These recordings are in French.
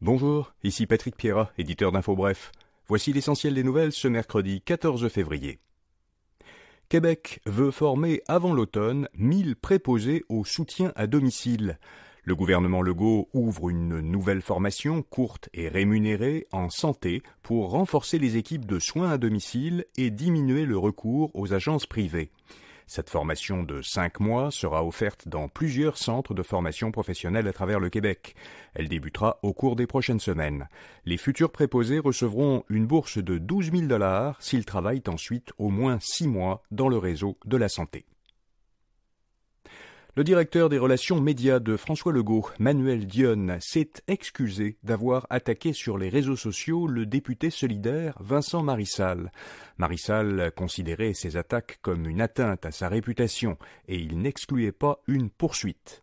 Bonjour, ici Patrick Pierrat, éditeur d'Info Bref. Voici l'essentiel des nouvelles ce mercredi 14 février. Québec veut former avant l'automne 1000 préposés au soutien à domicile. Le gouvernement Legault ouvre une nouvelle formation courte et rémunérée en santé pour renforcer les équipes de soins à domicile et diminuer le recours aux agences privées. Cette formation de 5 mois sera offerte dans plusieurs centres de formation professionnelle à travers le Québec. Elle débutera au cours des prochaines semaines. Les futurs préposés recevront une bourse de 12 000 $ s'ils travaillent ensuite au moins 6 mois dans le réseau de la santé. Le directeur des relations médias de François Legault, Manuel Dionne, s'est excusé d'avoir attaqué sur les réseaux sociaux le député solidaire Vincent Marissal. Marissal considérait ces attaques comme une atteinte à sa réputation et il n'excluait pas une poursuite.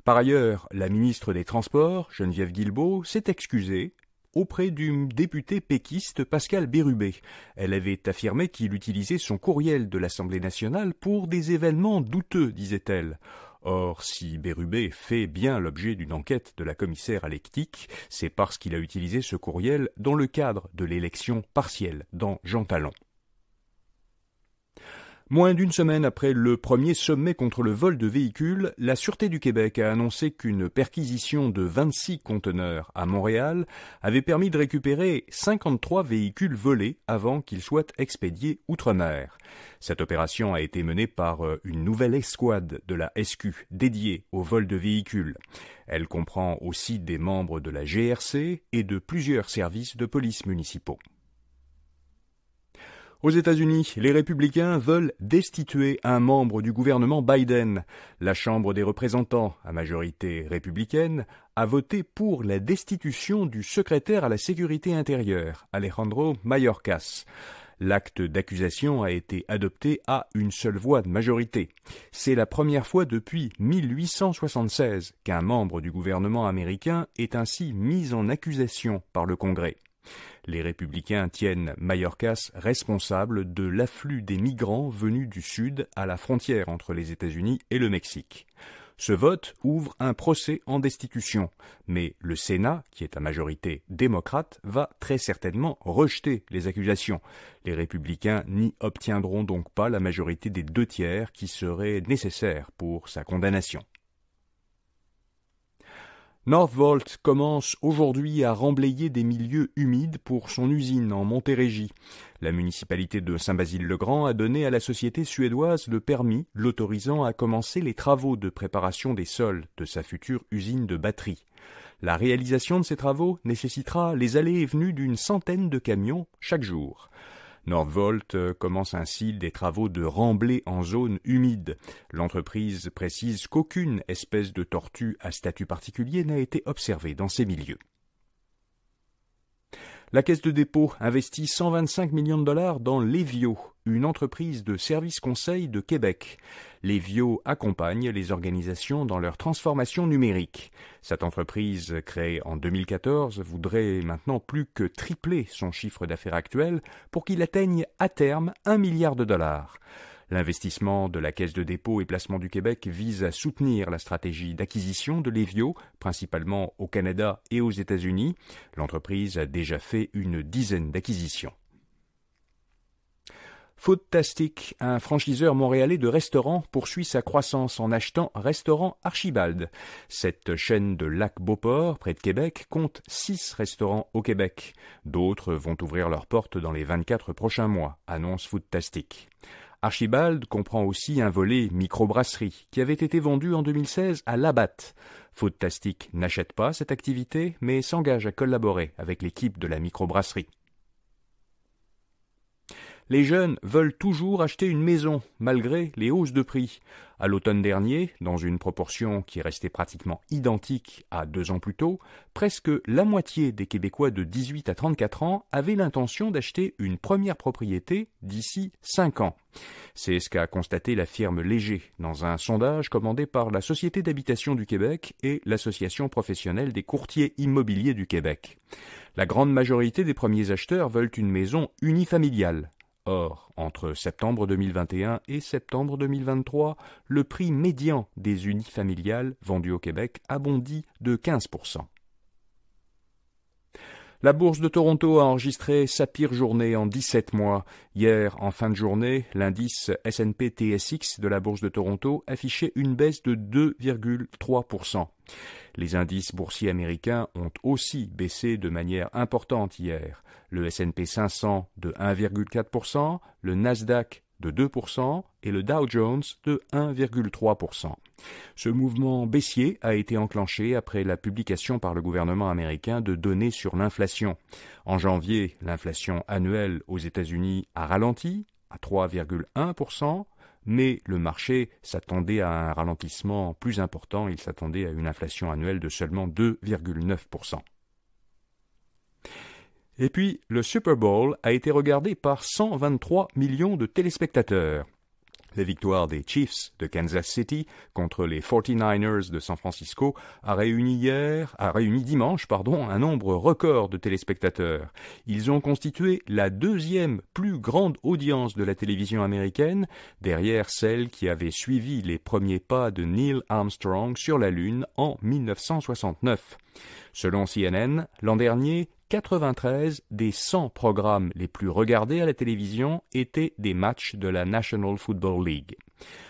Par ailleurs, la ministre des Transports, Geneviève Guilbeault, s'est excusée auprès du député péquiste Pascal Bérubé. Elle avait affirmé qu'il utilisait son courriel de l'Assemblée nationale pour des événements douteux, disait-elle. Or, si Bérubé fait bien l'objet d'une enquête de la commissaire à l'éthique, c'est parce qu'il a utilisé ce courriel dans le cadre de l'élection partielle dans Jean Talon. Moins d'une semaine après le premier sommet contre le vol de véhicules, la Sûreté du Québec a annoncé qu'une perquisition de 26 conteneurs à Montréal avait permis de récupérer 53 véhicules volés avant qu'ils soient expédiés outre-mer. Cette opération a été menée par une nouvelle escouade de la SQ dédiée au vol de véhicules. Elle comprend aussi des membres de la GRC et de plusieurs services de police municipaux. Aux États-Unis, les républicains veulent destituer un membre du gouvernement Biden. La Chambre des représentants, à majorité républicaine, a voté pour la destitution du secrétaire à la sécurité intérieure, Alejandro Mayorkas. L'acte d'accusation a été adopté à une seule voix de majorité. C'est la première fois depuis 1876 qu'un membre du gouvernement américain est ainsi mis en accusation par le Congrès. Les républicains tiennent Mayorkas responsable de l'afflux des migrants venus du Sud à la frontière entre les États-Unis et le Mexique. Ce vote ouvre un procès en destitution, mais le Sénat, qui est à majorité démocrate, va très certainement rejeter les accusations. Les républicains n'y obtiendront donc pas la majorité des 2 tiers qui serait nécessaire pour sa condamnation. Northvolt commence aujourd'hui à remblayer des milieux humides pour son usine en Montérégie. La municipalité de Saint-Basile-le-Grand a donné à la société suédoise le permis l'autorisant à commencer les travaux de préparation des sols de sa future usine de batterie. La réalisation de ces travaux nécessitera les allées et venues d'une centaine de camions chaque jour. Northvolt commence ainsi des travaux de remblai en zone humide. L'entreprise précise qu'aucune espèce de tortue à statut particulier n'a été observée dans ces milieux. La Caisse de dépôt investit 125 millions de $ dans Lévio, une entreprise de services conseil de Québec. Lévio accompagne les organisations dans leur transformation numérique. Cette entreprise, créée en 2014, voudrait maintenant plus que tripler son chiffre d'affaires actuel pour qu'il atteigne à terme 1 milliard de $. L'investissement de la Caisse de dépôt et placement du Québec vise à soutenir la stratégie d'acquisition de Lévio, principalement au Canada et aux États-Unis. L'entreprise a déjà fait une dizaine d'acquisitions. Foodtastic, un franchiseur montréalais de restaurants, poursuit sa croissance en achetant Restaurant Archibald. Cette chaîne de Lac-Beauport, près de Québec, compte 6 restaurants au Québec. D'autres vont ouvrir leurs portes dans les 24 prochains mois, annonce Foodtastic. Archibald comprend aussi un volet microbrasserie qui avait été vendu en 2016 à Labatt. Foodtastic n'achète pas cette activité mais s'engage à collaborer avec l'équipe de la microbrasserie. Les jeunes veulent toujours acheter une maison, malgré les hausses de prix. À l'automne dernier, dans une proportion qui est restée pratiquement identique à 2 ans plus tôt, presque la moitié des Québécois de 18 à 34 ans avaient l'intention d'acheter une première propriété d'ici 5 ans. C'est ce qu'a constaté la firme Léger dans un sondage commandé par la Société d'habitation du Québec et l'Association professionnelle des courtiers immobiliers du Québec. La grande majorité des premiers acheteurs veulent une maison unifamiliale. Or, entre septembre 2021 et septembre 2023, le prix médian des unifamiliales vendues au Québec a bondi de 15%. La bourse de Toronto a enregistré sa pire journée en 17 mois. Hier, en fin de journée, l'indice S&P TSX de la bourse de Toronto affichait une baisse de 2,3%. Les indices boursiers américains ont aussi baissé de manière importante hier. Le S&P 500 de 1,4%, le Nasdaq de 2% et le Dow Jones de 1,3%. Ce mouvement baissier a été enclenché après la publication par le gouvernement américain de données sur l'inflation. En janvier, l'inflation annuelle aux États-Unis a ralenti à 3,1%, mais le marché s'attendait à un ralentissement plus important, il s'attendait à une inflation annuelle de seulement 2,9%. Et puis, le Super Bowl a été regardé par 123 millions de téléspectateurs. La victoire des Chiefs de Kansas City contre les 49ers de San Francisco a réuni dimanche un nombre record de téléspectateurs. Ils ont constitué la deuxième plus grande audience de la télévision américaine, derrière celle qui avait suivi les premiers pas de Neil Armstrong sur la Lune en 1969. Selon CNN, l'an dernier, 93 des 100 programmes les plus regardés à la télévision étaient des matchs de la National Football League.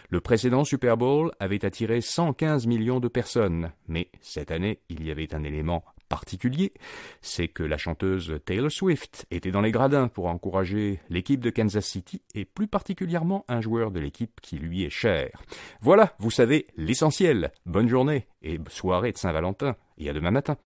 Le précédent Super Bowl avait attiré 115 millions de personnes, mais cette année, il y avait un élément particulier, c'est que la chanteuse Taylor Swift était dans les gradins pour encourager l'équipe de Kansas City et plus particulièrement un joueur de l'équipe qui lui est cher. Voilà, vous savez l'essentiel. Bonne journée et soirée de Saint-Valentin et à demain matin.